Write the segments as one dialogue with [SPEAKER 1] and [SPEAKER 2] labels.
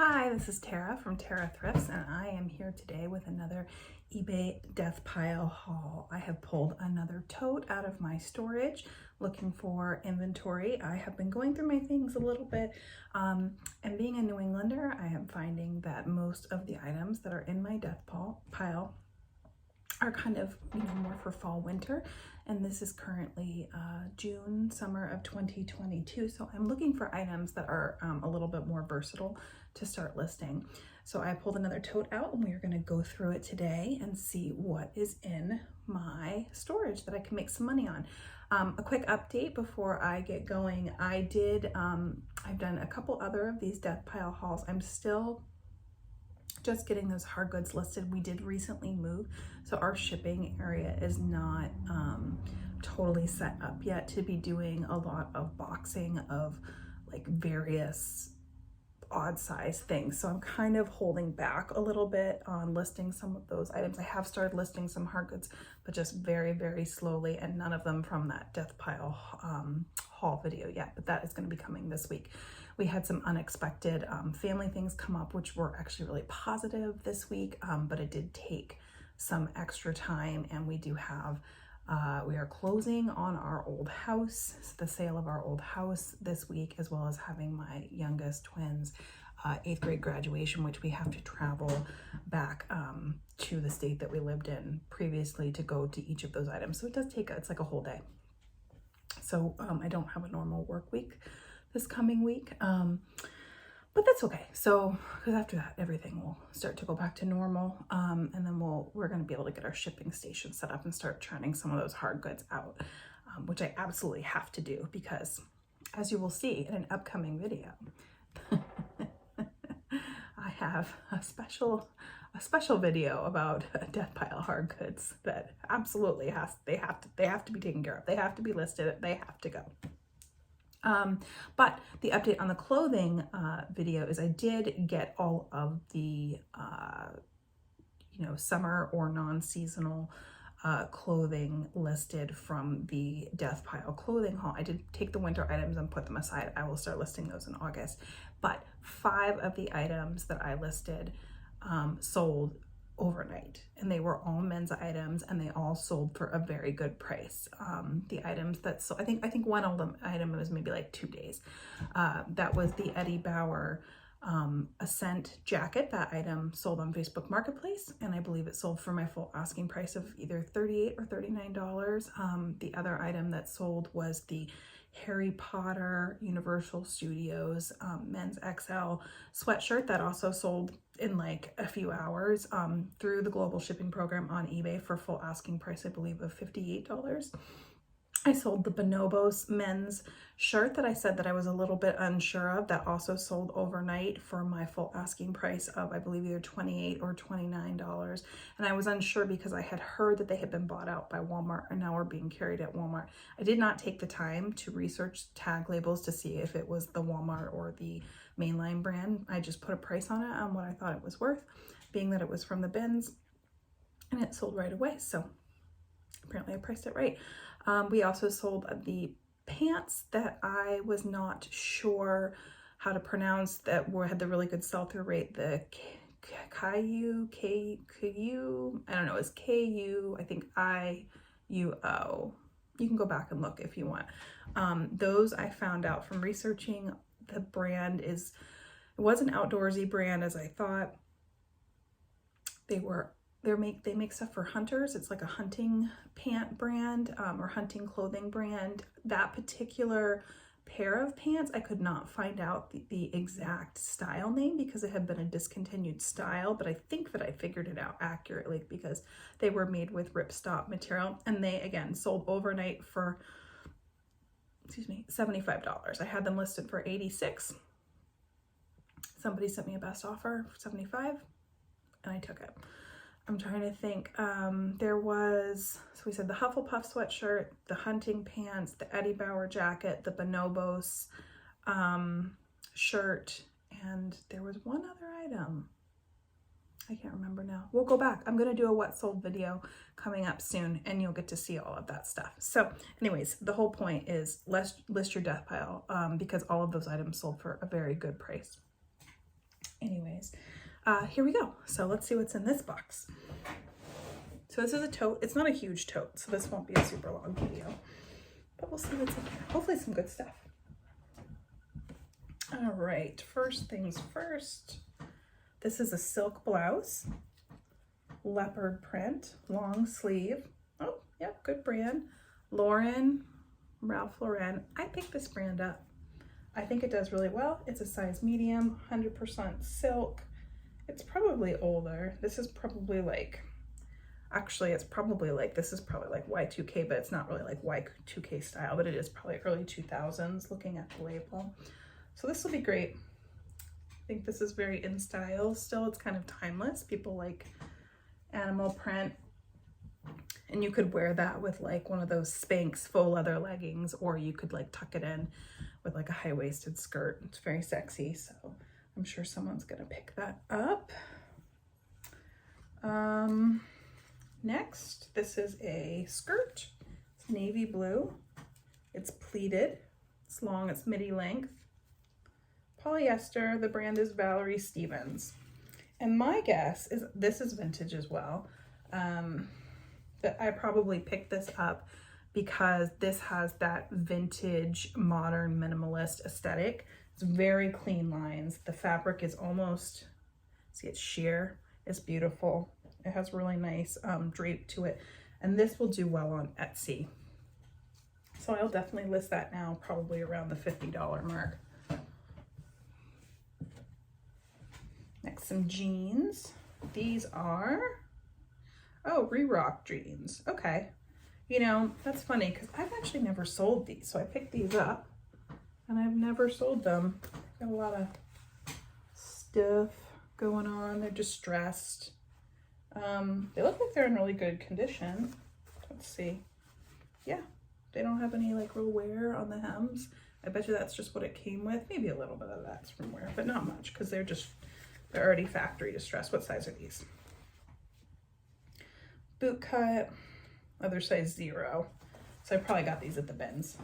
[SPEAKER 1] Hi, this is Tara from Tara Thrifts, and I am here today with another eBay Deathpile haul. I have pulled another tote out of my storage looking for inventory. I have been going through my things a little bit, and being a New Englander, I am finding that most of the items that are in my Deathpile are kind of, more for fall winter, and this is currently June, summer of 2022, so I'm looking for items that are a little bit more versatile to start listing. So I pulled another tote out and we are going to go through it today and see what is in my storage that I can make some money on. A quick update before I get going. I've done a couple other of these Deathpile hauls. I'm still just getting those hard goods listed. We did recently move, so our shipping area is not totally set up yet to be doing a lot of boxing of like various odd size things. So I'm kind of holding back a little bit on listing some of those items. I have started listing some hard goods, but just very, very slowly, and none of them from that Deathpile haul video yet, but that is going to be coming this week. We had some unexpected family things come up, which were actually really positive this week, but it did take some extra time, and we do have we are closing on our old house, the sale of our old house this week, as well as having my youngest twins' 8th grade graduation, which we have to travel back to the state that we lived in previously to go to each of those items. So it does take, it's like a whole day. So I don't have a normal work week this coming week, but that's okay. So, because after that, everything will start to go back to normal, and then we're going to be able to get our shipping station set up and start churning some of those hard goods out, which I absolutely have to do because, as you will see in an upcoming video, I have a special video about Deathpile hard goods that absolutely they have to be taken care of. They have to be listed. They have to go. But the update on the clothing video is I did get all of the summer or non-seasonal clothing listed from the Deathpile clothing haul. I did take the winter items and put them aside. I will start listing those in August, but 5 of the items that I listed sold overnight, and they were all men's items, and they all sold for a very good price. The items that sold, I think one of them item was maybe like 2 days. That was the Eddie Bauer Ascent jacket. That item sold on Facebook Marketplace, and I believe it sold for my full asking price of either $38 or $39. The other item that sold was the Harry Potter Universal Studios men's XL sweatshirt that also sold in like a few hours through the global shipping program on eBay for full asking price, I believe, of $58. I sold the Bonobos men's shirt that I said that I was a little bit unsure of. That also sold overnight for my full asking price of, I believe, either $28 or $29. And I was unsure because I had heard that they had been bought out by Walmart and now were being carried at Walmart. I did not take the time to research tag labels to see if it was the Walmart or the mainline brand. I just put a price on it on what I thought it was worth, being that it was from the bins, and it sold right away. So apparently I priced it right. We also sold the pants that I was not sure how to pronounce that had the really good sell-through rate. The Ku, I don't know, it's Ku, I think IUO. You can go back and look if you want. Those I found out from researching. The brand it was an outdoorsy brand as I thought. They make stuff for hunters. It's like a hunting pant brand or hunting clothing brand. That particular pair of pants, I could not find out the exact style name because it had been a discontinued style, but I think that I figured it out accurately because they were made with ripstop material, and they again sold overnight for $75. I had them listed for $86. Somebody sent me a best offer for $75 and I took it. I'm trying to think. There was, so we said the Hufflepuff sweatshirt, the hunting pants, the Eddie Bauer jacket, the Bonobos shirt, and there was one other item. I can't remember now. We'll go back. I'm going to do a what sold video coming up soon, and you'll get to see all of that stuff. So anyways, the whole point is list your Deathpile because all of those items sold for a very good price. Anyways, here we go. So let's see what's in this box. So this is a tote. It's not a huge tote, so this won't be a super long video, but we'll see what's in here. Hopefully some good stuff. All right, first things first. This is a silk blouse, leopard print, long sleeve. Oh, yep, good brand. Ralph Lauren. I picked this brand up. I think it does really well. It's a size medium, 100% silk. It's probably older. This is probably like, actually it's probably like, this is probably like Y2K, but it's not really like Y2K style, but it is probably early 2000s looking at the label. So this will be great. I think this is very in style still. It's kind of timeless. People like animal print, and you could wear that with like one of those Spanx faux leather leggings, or you could like tuck it in with like a high-waisted skirt. It's very sexy, so I'm sure someone's gonna pick that up. Next, this is a skirt. It's navy blue. It's pleated. It's long, it's midi length. Polyester, the brand is Valerie Stevens. And my guess is this is vintage as well. But I probably picked this up because this has that vintage, modern, minimalist aesthetic. It's very clean lines. The fabric is almost, see, it's sheer. It's beautiful. It has really nice drape to it. And this will do well on Etsy. So I'll definitely list that now, probably around the $50 mark. Next, some jeans. These are, oh, Re-Rock jeans. Okay. You know, that's funny because I've actually never sold these. So I picked these up and I've never sold them. Got a lot of stuff going on. They're distressed. They look like they're in really good condition. Let's see. Yeah, they don't have any like real wear on the hems. I bet you that's just what it came with. Maybe a little bit of that's from wear, but not much because they're already factory distressed. What size are these? Boot cut, other size 0. So I probably got these at the bins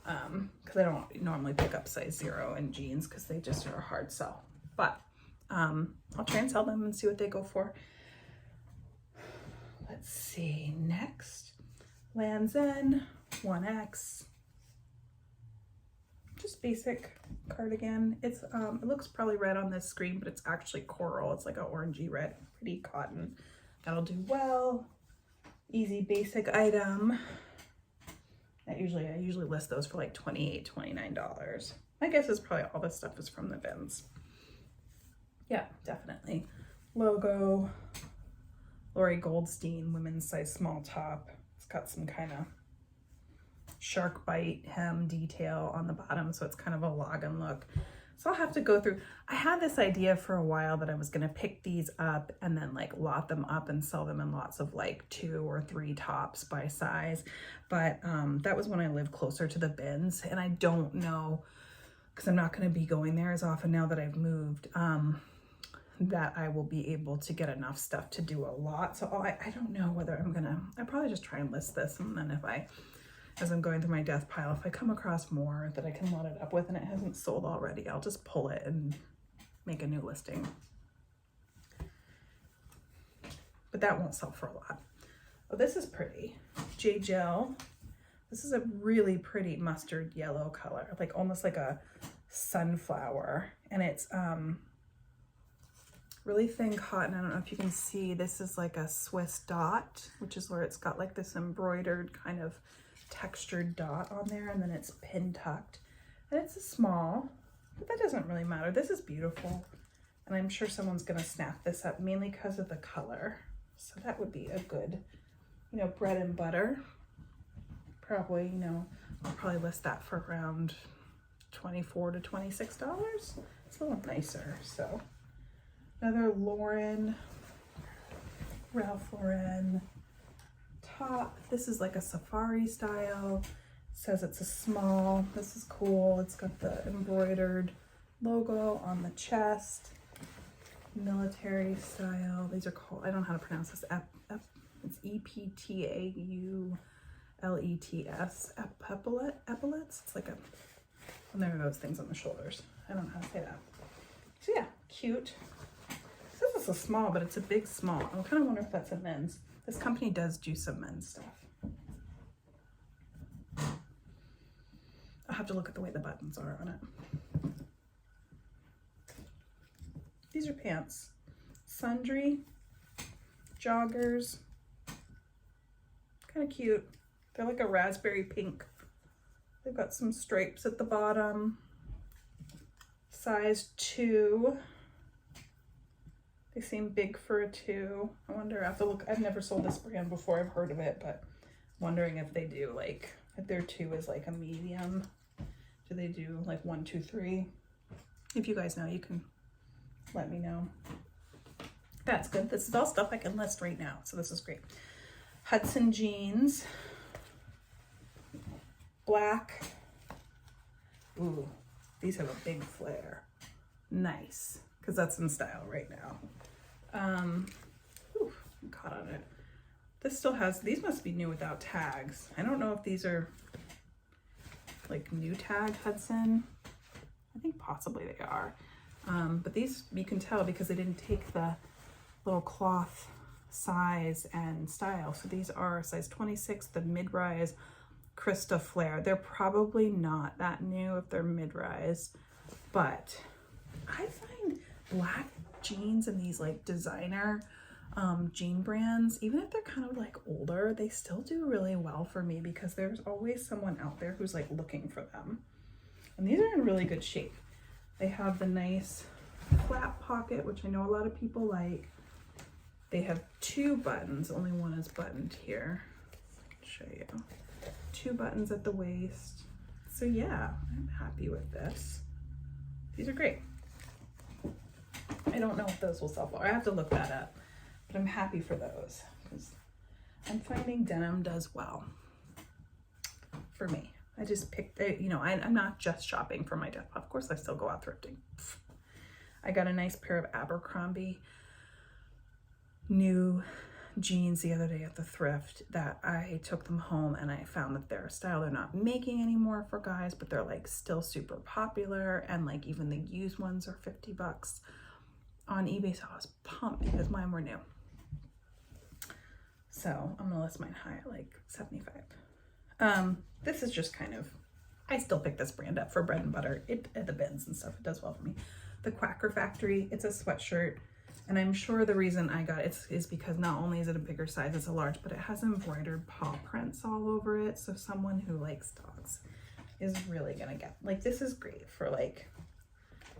[SPEAKER 1] because I don't normally pick up size 0 in jeans because they just are a hard sell. But I'll try and sell them and see what they go for. Let's see, next, Lands' End 1X. Just basic cardigan. It's it looks probably red on this screen, but it's actually coral. It's like an orangey red, pretty cotton. That'll do well. Easy basic item. I usually list those for like $28, $29. My guess is probably all this stuff is from the bins. Yeah, definitely. Logo, Lori Goldstein, women's size small top. It's got some kind of shark bite hem detail on the bottom, so it's kind of a login look. So I'll have to go through. I had this idea for a while that I was gonna pick these up and then like lot them up and sell them in lots of like 2 or 3 tops by size. But that was when I lived closer to the bins, and I don't know, because I'm not gonna be going there as often now that I've moved, that I will be able to get enough stuff to do a lot. So I don't know whether I'll probably just try and list this, and then as I'm going through my death pile, if I come across more that I can load it up with and it hasn't sold already, I'll just pull it and make a new listing. But that won't sell for a lot. Oh, this is pretty. J-Gel. This is a really pretty mustard yellow color, like almost like a sunflower. And it's really thin cotton. I don't know if you can see, this is like a Swiss dot, which is where it's got like this embroidered kind of textured dot on there, and then it's pin tucked, and it's a small, but that doesn't really matter. This is beautiful, and I'm sure someone's gonna snap this up mainly because of the color. So that would be a good, you know, bread and butter. Probably, you know, I'll probably list that for around $24 to $26. It's a little nicer. So another Ralph Lauren top. This is like a safari style. It says it's a small. This is cool. It's got the embroidered logo on the chest. Military style. These are called, I don't know how to pronounce this. It's EPTAULETS. Epaulets. It's like and there are those things on the shoulders. I don't know how to say that. So yeah, cute. It says it's a small, but it's a big small. I kind of wonder if that's a men's. This company does do some men's stuff. I'll have to look at the way the buttons are on it. These are pants. Sundry, joggers. Kind of cute. They're like a raspberry pink. They've got some stripes at the bottom. Size 2. They seem big for a 2. I wonder, I have to look. I've never sold this brand before. I've heard of it, but wondering if they do like, if their 2 is like a medium. Do they do like 1, 2, 3? If you guys know, you can let me know. That's good. This is all stuff I can list right now, so this is great. Hudson jeans. Black. Ooh, these have a big flare. Nice, because that's in style right now. Ooh, I'm caught on it. This still has, these must be new without tags. I don't know if these are like new tag Hudson. I think possibly they are. But these, you can tell because they didn't take the little cloth size and style. So these are size 26, the mid-rise Krista flare. They're probably not that new if they're mid-rise, but I find black jeans and these like designer jean brands, even if they're kind of like older, they still do really well for me because there's always someone out there who's like looking for them. And these are in really good shape. They have the nice flap pocket, which I know a lot of people like. They have 2 buttons, only one is buttoned here. I'll show you. 2 buttons at the waist. So yeah, I'm happy with this. These are great. I don't know if those will sell for. I have to look that up, but I'm happy for those because I'm finding denim does well for me. I just picked, you know, I'm not just shopping for my Deathpile. Of course, I still go out thrifting. I got a nice pair of Abercrombie new jeans the other day at the thrift that I took them home and I found that they're a style they're not making anymore for guys, but they're like still super popular, and like even the used ones are 50 bucks on eBay. So I was pumped because mine were new. So I'm gonna list mine high at like 75. This is just kind of, I still pick this brand up for bread and butter. It at the bins and stuff, it does well for me. The Quacker Factory, it's a sweatshirt. And I'm sure the reason I got it is because not only is it a bigger size, it's a large, but it has embroidered paw prints all over it. So someone who likes dogs is really gonna get, like, this is great for like,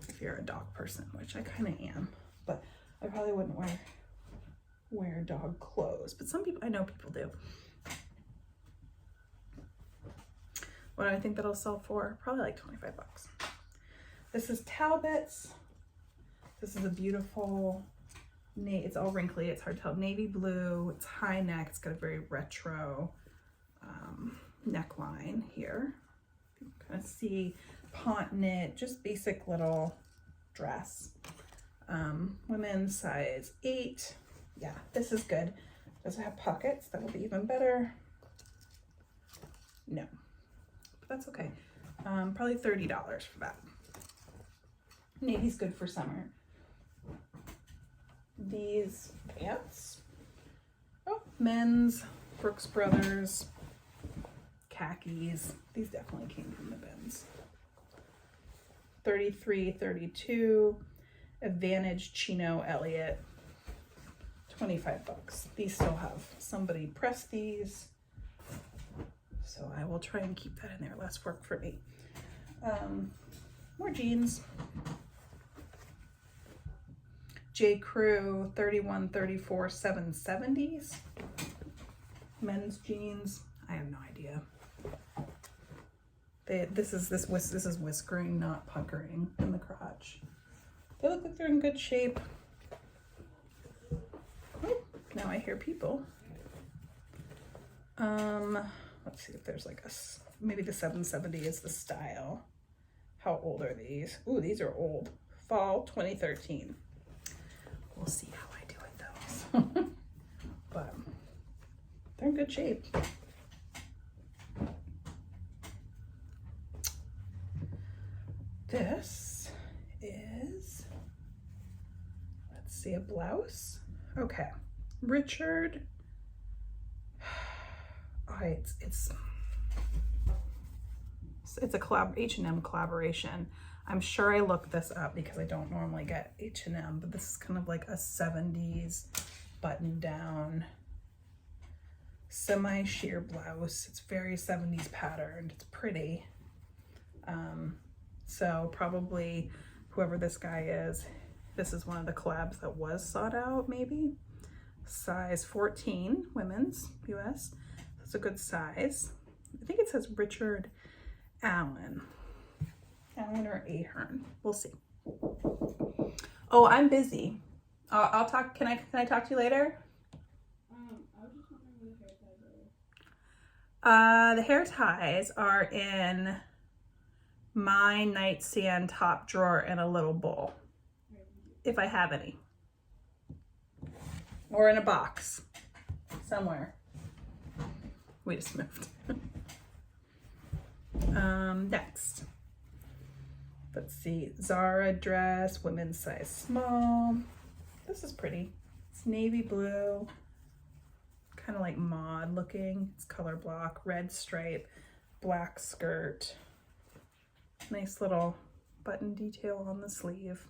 [SPEAKER 1] if you're a dog person, which I kind of am, but I probably wouldn't wear dog clothes, but some people, I know people do. What do I think that'll sell for? Probably like 25 bucks. This is Talbots. This is a beautiful, it's all wrinkly, it's hard to tell, navy blue, it's high neck, it's got a very retro neckline here. You can kind of see pont knit, just basic little dress. Women's size 8. Yeah, this is good. Does it have pockets? That'll be even better. No, but that's okay. Probably $30 for that. Navy's good for summer. These pants, oh, men's, Brooks Brothers, khakis. These definitely came from the bins. 33, 32, Advantage Chino Elliott, 25 bucks. These still have somebody press these, so I will try and keep that in there. Less work for me. More jeans. J. Crew 31, 34, 770s. Men's jeans. I have no idea. This is whiskering, not puckering in the crotch. They look like they're in good shape. Oh, now I hear people. Let's see if there's like maybe the 770 is the style. How old are these? Ooh, these are old. Fall 2013. We'll see how I do with those. But they're in good shape. This is see a blouse. Okay, Richard. Oh, it's a H&M collaboration. I'm sure I looked this up because I don't normally get H&M, but this is kind of like a 70s button down semi-sheer blouse. It's very 70s patterned. It's pretty. So probably whoever this guy is, this is one of the collabs that was sought out, maybe. Size 14, women's, US. That's a good size. I think it says Richard Allen or Ahern. We'll see. Oh, I'm busy. I'll talk. Can I talk to you later?
[SPEAKER 2] I was just wondering where the hair ties are.
[SPEAKER 1] The hair ties are in my nightstand top drawer in a little bowl, if I have any, or in a box somewhere. We just moved. Next, let's see, Zara Dress, women's size small. This is pretty. It's navy blue, kind of like mod looking. It's color block, red stripe, black skirt. Nice little button detail on the sleeve.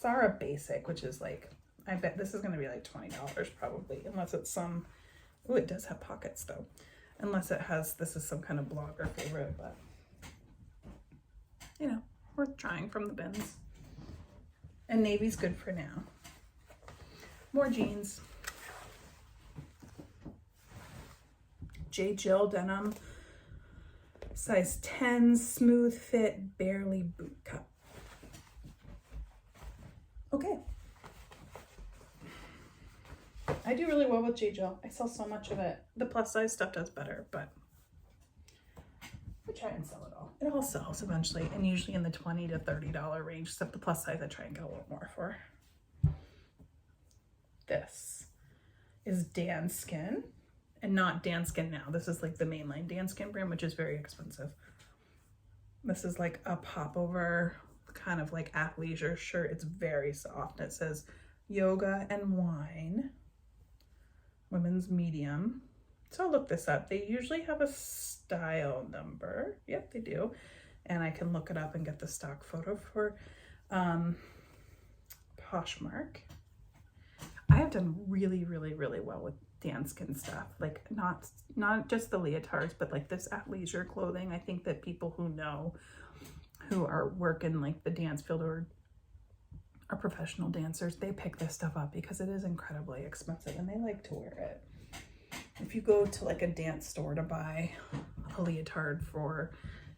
[SPEAKER 1] Zara Basic, which is like, I bet this is going to be like $20 probably, unless it's some, oh, it does have pockets though. Unless it has, this is some kind of blogger favorite, but you know, worth trying from the bins. And navy's good for now. More jeans. J. Jill denim, size 10, smooth fit, barely boot cut. Okay. I do really well with J. Jill. I sell so much of it. The plus size stuff does better, but I try and sell it all. It all sells eventually, and usually in the $20 to $30 range, except the plus size I try and get a little more for. This is Danskin, and not Danskin now. This is like the mainline Danskin brand, which is very expensive. This is like a popover, kind of like athleisure shirt. It's very soft. It says yoga and wine, women's medium. So I'll look this up. They usually have a style number. Yep, they do. And I can look it up and get the stock photo for Poshmark. I have done really, really, really well with Danskin stuff. Like not just the leotards, but like this athleisure clothing. I think that people who know, who are working like the dance field or are professional dancers, they pick this stuff up because it is incredibly expensive and they like to wear it. If you go to like a dance store to buy a leotard for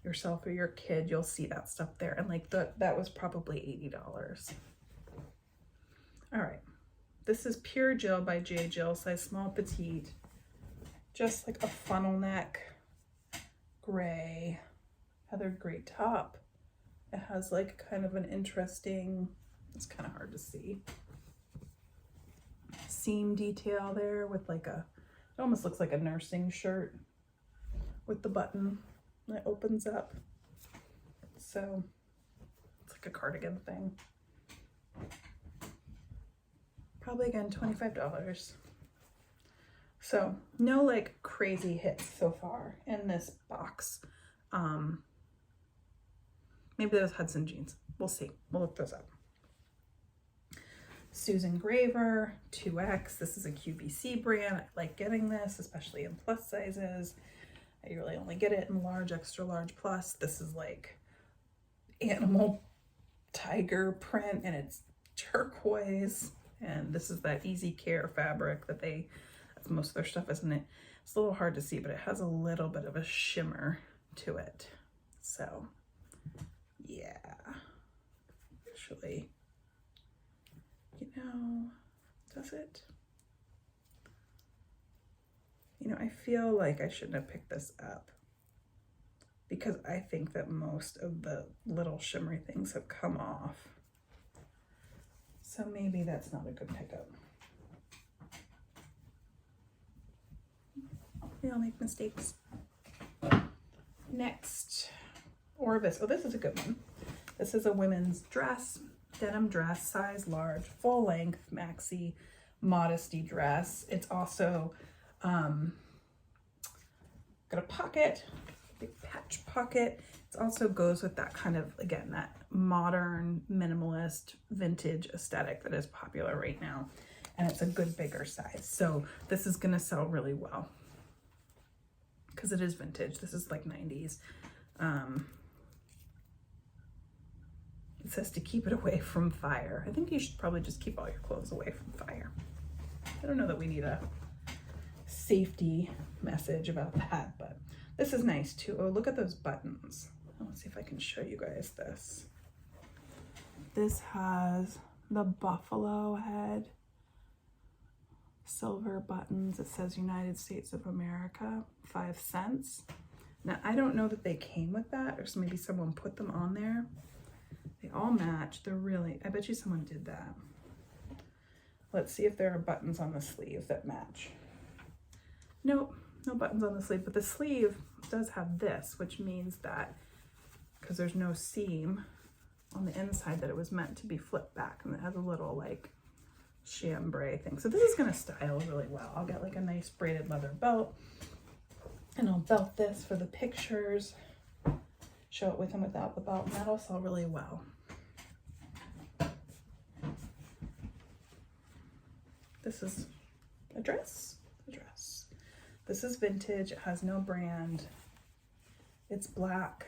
[SPEAKER 1] yourself or your kid, you'll see that stuff there. And like that was probably $80. All right. This is Pure Jill by J. Jill, size small petite. Just like a funnel neck, gray, heathered gray top. It has like kind of an interesting, it's kind of hard to see, seam detail there with like a, it almost looks like a nursing shirt with the button that opens up. So it's like a cardigan thing. Probably again, $25. So no like crazy hits so far in this box. Maybe those Hudson jeans. We'll see. We'll look those up. Susan Graver, 2X. This is a QVC brand. I like getting this, especially in plus sizes. I really only get it in large, extra large plus. This is like animal tiger print and it's turquoise. And this is that easy care fabric that that's most of their stuff, isn't it? It's a little hard to see, but it has a little bit of a shimmer to it. So yeah, actually, you know, does it? You know, I feel like I shouldn't have picked this up because I think that most of the little shimmery things have come off. So maybe that's not a good pickup. We all make mistakes. Next, Orvis. Oh, this is a good one. This is a women's dress. Denim dress, size large, full length, maxi, modesty dress. It's also got a pocket, big patch pocket. It also goes with that kind of, again, that modern, minimalist, vintage aesthetic that is popular right now. And it's a good bigger size. So this is gonna sell really well because it is vintage. This is like 90s. It says to keep it away from fire. I think you should probably just keep all your clothes away from fire. I don't know that we need a safety message about that, but this is nice too. Oh, look at those buttons. Let's see if I can show you guys this. This has the buffalo head, silver buttons. It says United States of America, 5 cents. Now, I don't know that they came with that, or maybe someone put them on there. They all match. They're really, I bet you someone did that. Let's see if there are buttons on the sleeve that match. Nope, no buttons on the sleeve, but the sleeve does have this, which means that, because there's no seam on the inside, that it was meant to be flipped back, and it has a little like chambray thing. So this is gonna style really well. I'll get like a nice braided leather belt, and I'll belt this for the pictures, show it with and without the belt, and that'll sell really well. This is a dress. This is vintage. It has no brand. It's black.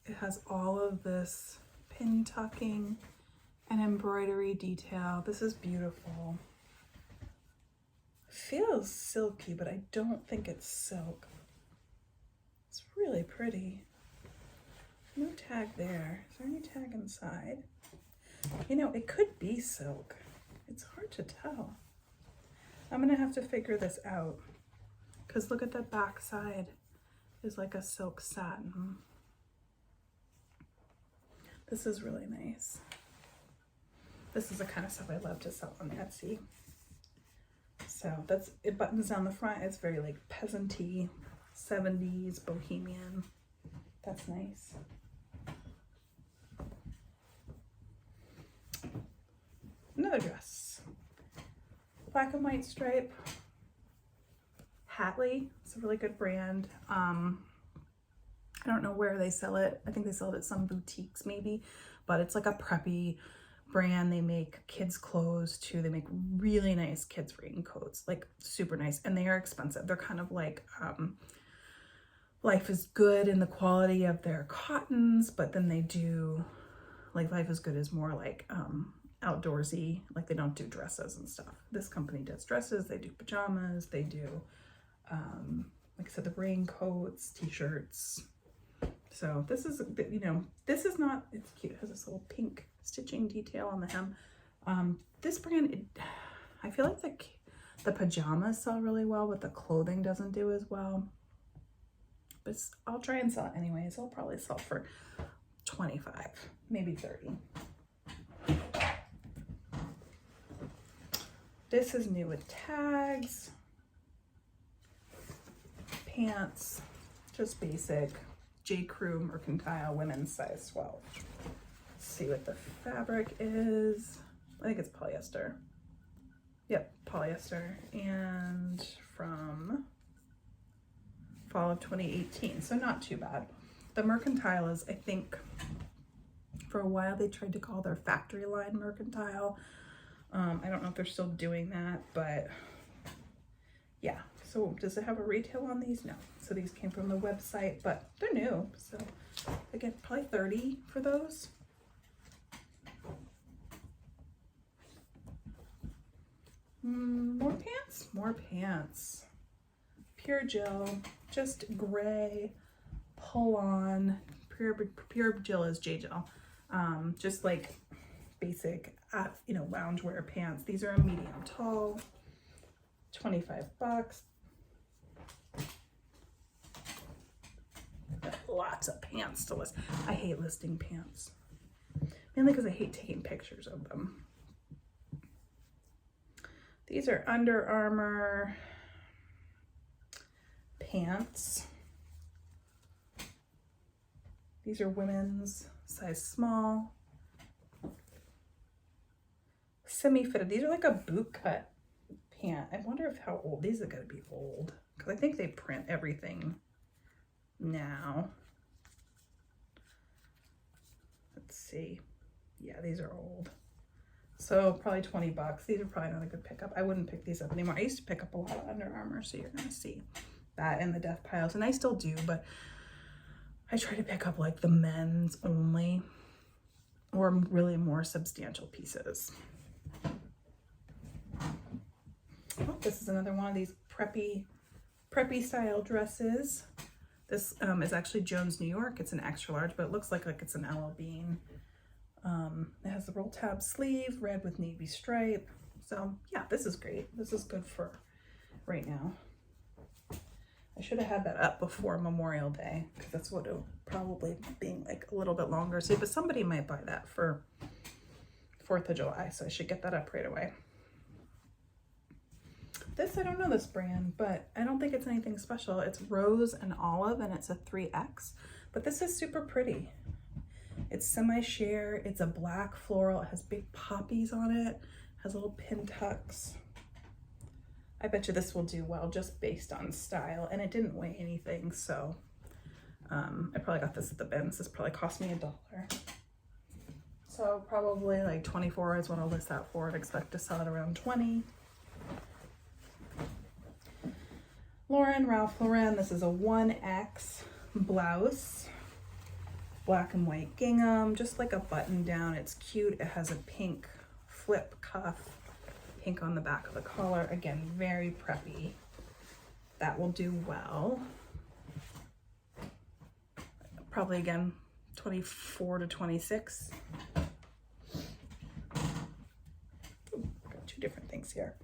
[SPEAKER 1] It has all of this pin tucking and embroidery detail. This is beautiful. It feels silky, but I don't think it's silk. It's really pretty. No tag there. Is there any tag inside? You know, it could be silk. It's hard to tell. I'm gonna have to figure this out, because look at the back side is like a silk satin. This is really nice. This is the kind of stuff I love to sell on Etsy. So that's, it buttons down the front. It's very like peasant-y, 70s, bohemian. That's nice. Another dress. Black and white stripe. Hatley. It's a really good brand. I don't know where they sell it. I think they sell it at some boutiques maybe, but it's like a preppy brand. They make kids clothes too. They make really nice kids raincoats, like super nice, and they are expensive. They're kind of like Life is Good in the quality of their cottons, but then they do like Life is Good is more like outdoorsy, like they don't do dresses and stuff. This company does dresses, they do pajamas, they do like I said, the raincoats, t-shirts. So this is, you know, this is not, it's cute. It has this little pink stitching detail on the hem. This brand, I feel like the pajamas sell really well, but the clothing doesn't do as well. But I'll try and sell it anyways. I'll probably sell for 25, maybe 30. This is new with tags. Pants, just basic. J. Crew Mercantile, women's size 12. Let's see what the fabric is. I think it's polyester. Yep, polyester. And from fall of 2018, so not too bad. The Mercantile is, I think, for a while they tried to call their factory line Mercantile. I don't know if they're still doing that, but yeah. So does it have a retail on these? No. So these came from the website, but they're new. So again, probably 30 for those. More pants? More pants. Pure Jill, just gray, pull on. Pure Jill is J Jill. Just like basic, you know, loungewear pants. These are a medium tall, 25 bucks. Got lots of pants to list. I hate listing pants, mainly because I hate taking pictures of them. These are Under Armour pants. These are women's size small. Semi-fitted. These are like a boot cut pant. I wonder if how old these are going to be old, because I think they print everything now. Let's see. Yeah, these are old. So probably 20 bucks. These are probably not a good pickup. I wouldn't pick these up anymore. I used to pick up a lot of Under Armour, so you're going to see that in the death piles. And I still do, but I try to pick up like the men's only or really more substantial pieces. Oh, this is another one of these preppy style dresses. This is actually Jones, New York. It's an extra large, but it looks like it's an LL Bean. It has the roll tab sleeve, red with navy stripe. So yeah, this is great. This is good for right now. I should have had that up before Memorial Day, because that's what it'll probably being like a little bit longer. See, but somebody might buy that for 4th of July, so I should get that up right away. This, I don't know this brand, but I don't think it's anything special. It's rose and olive, and it's a 3X, but this is super pretty. It's semi-sheer, it's a black floral, it has big poppies on it, has little pin tucks. I bet you this will do well just based on style, and it didn't weigh anything, so I probably got this at the bins. This probably cost me $1. So probably like 24 is what I'll list that for, and expect to sell it around 20. Ralph Lauren, this is a 1X blouse. Black and white gingham, just like a button down. It's cute. It has a pink flip cuff, pink on the back of the collar. Again, very preppy. That will do well. Probably again, 24 to 26. Ooh, got 2 different things here.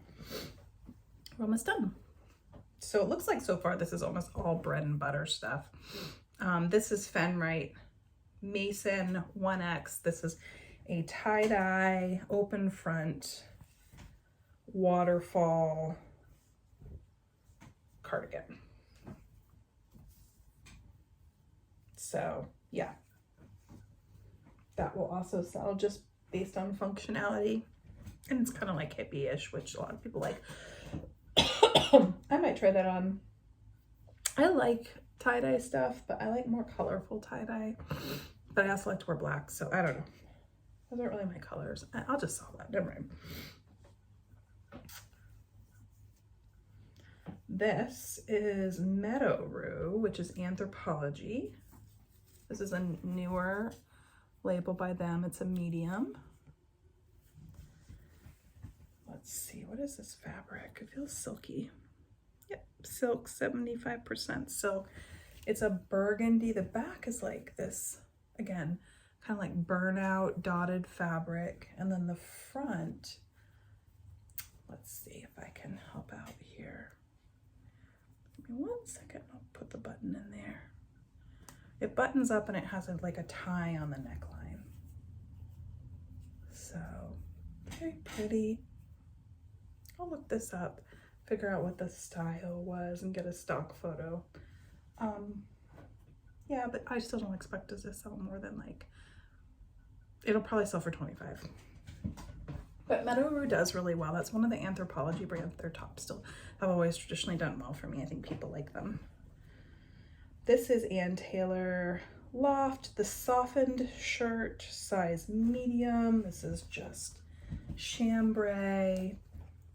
[SPEAKER 1] We're almost done. So it looks like so far this is almost all bread and butter stuff. This is Fenrite Mason 1X. This is a tie-dye, open front, waterfall cardigan. So yeah, that will also sell just based on functionality. And it's kind of like hippie-ish, which a lot of people like. I might try that on. I like tie-dye stuff, but I like more colorful tie-dye. But I also like to wear black, so I don't know. Those aren't really my colors. I'll just sell that, never mind. This is Meadow Rue, which is Anthropologie. This is a newer label by them. It's a medium. Let's see, what is this fabric? It feels silky. Yep, silk, 75% silk. It's a burgundy. The back is like this, again, kind of like burnout dotted fabric. And then the front, let's see if I can help out here. Give me 1 second, I'll put the button in there. It buttons up and it has like a tie on the neckline. So, very pretty. I'll look this up, figure out what the style was, and get a stock photo. Yeah, but I still don't expect it to sell more than like, it'll probably sell for 25. But Meadow Rue does really well. That's one of the Anthropologie brands. Their tops still have always traditionally done well for me. I think people like them. This is Ann Taylor Loft, the softened shirt, size medium. This is just chambray,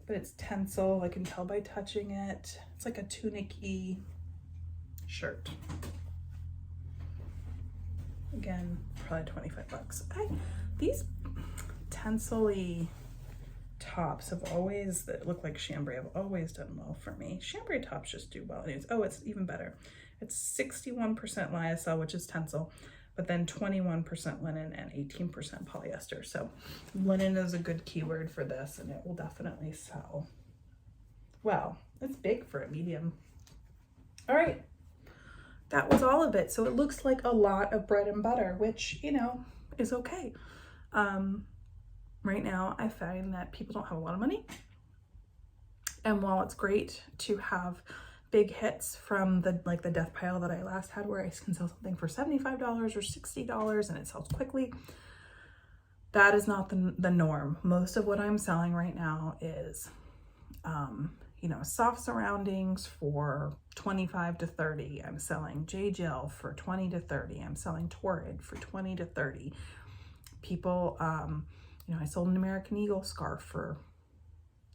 [SPEAKER 1] but it's tencel. I can tell by touching it. It's like a tunic-y shirt. Again, probably 25 bucks. These tencel-y tops have always, that look like chambray, have always done well for me. Chambray tops just do well. Anyways, oh, it's even better. It's 61% lyocell, which is tencel, but then 21% linen and 18% polyester. So linen is a good keyword for this, and it will definitely sell well. It's big for a medium. All right, that was all of it. So it looks like a lot of bread and butter, which, you know, is okay. Right now, I find that people don't have a lot of money. And while it's great to have big hits from the Deathpile that I last had, where I can sell something for $75 or $60 and it sells quickly. That is not the norm. Most of what I'm selling right now is, you know, soft surroundings for 25 to 30. I'm selling J-Gel for 20 to 30. I'm selling Torrid for 20 to 30. People, you know, I sold an American Eagle scarf for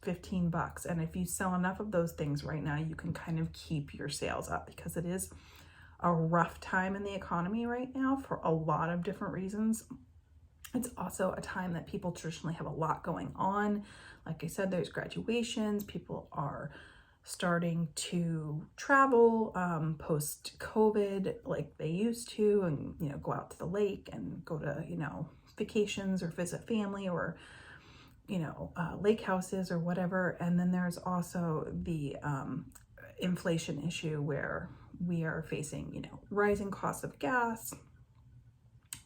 [SPEAKER 1] $15. And if you sell enough of those things right now, you can kind of keep your sales up, because it is a rough time in the economy right now for a lot of different reasons. It's also a time that people traditionally have a lot going on. Like I said, there's graduations, people are starting to travel post-COVID like they used to, and, you know, go out to the lake and go to, you know, vacations or visit family, or, you know, lake houses or whatever. And then there's also the inflation issue, where we are facing, you know, rising costs of gas,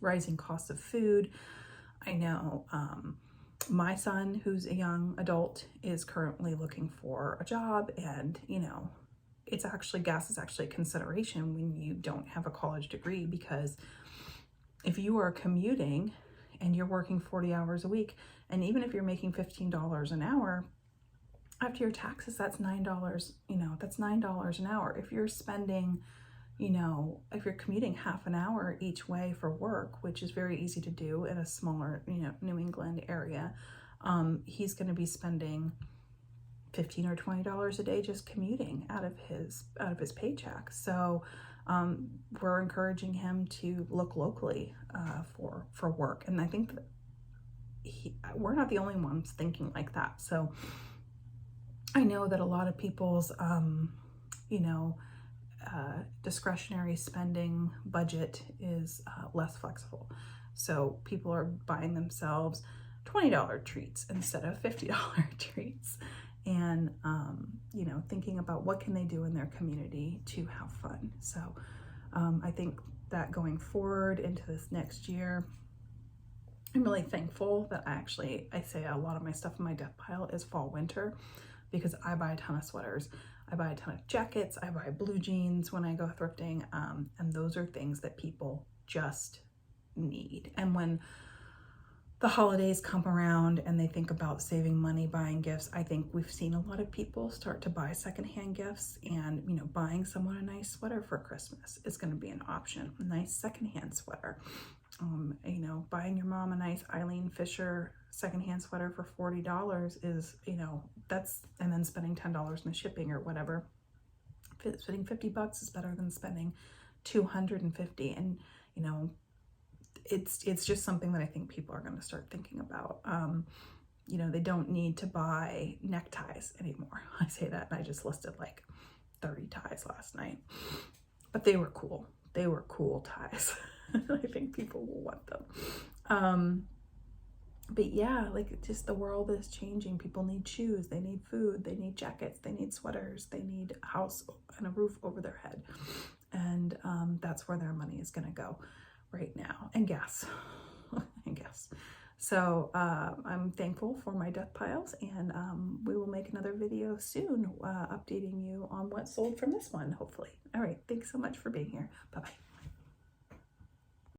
[SPEAKER 1] rising costs of food. I know my son, who's a young adult, is currently looking for a job, and, you know, it's actually, gas is actually a consideration when you don't have a college degree, because if you are commuting and you're working 40 hours a week, and even if you're making $15 an hour, after your taxes, that's $9, you know, that's $9 an hour. If you're spending, you know, if you're commuting half an hour each way for work, which is very easy to do in a smaller, you know, New England area, he's going to be spending $15 or $20 a day just commuting out of his paycheck. So we're encouraging him to look locally for work, and I think that we're not the only ones thinking like that. So I know that a lot of people's you know, discretionary spending budget is less flexible. So people are buying themselves $20 treats instead of $50 treats, and you know, thinking about what can they do in their community to have fun. So I think that going forward into this next year, I'm really thankful that I say a lot of my stuff in my Deathpile is fall winter, because I buy a ton of sweaters, I buy a ton of jackets, I buy blue jeans when I go thrifting, and those are things that people just need. And when the holidays come around and they think about saving money, buying gifts, I think we've seen a lot of people start to buy secondhand gifts, and, you know, buying someone a nice sweater for Christmas is going to be an option. A nice secondhand sweater. You know, buying your mom a nice Eileen Fisher secondhand sweater for $40 is, you know, that's, and then spending $10 in the shipping or whatever. Spending $50 is better than spending $250. And, you know, it's just something that I think people are going to start thinking about. You know, they don't need to buy neckties anymore. I say that, and I just listed like 30 ties last night, but they were cool. They were cool ties. I think people will want them. But yeah, like, just the world is changing. People need shoes, they need food, they need jackets, they need sweaters, they need a house and a roof over their head. And that's where their money is going to go right now. And gas. And gas. So I'm thankful for my Deathpiles, and we will make another video soon updating you on what sold from this one, hopefully. All right, thanks so much for being here. Bye-bye.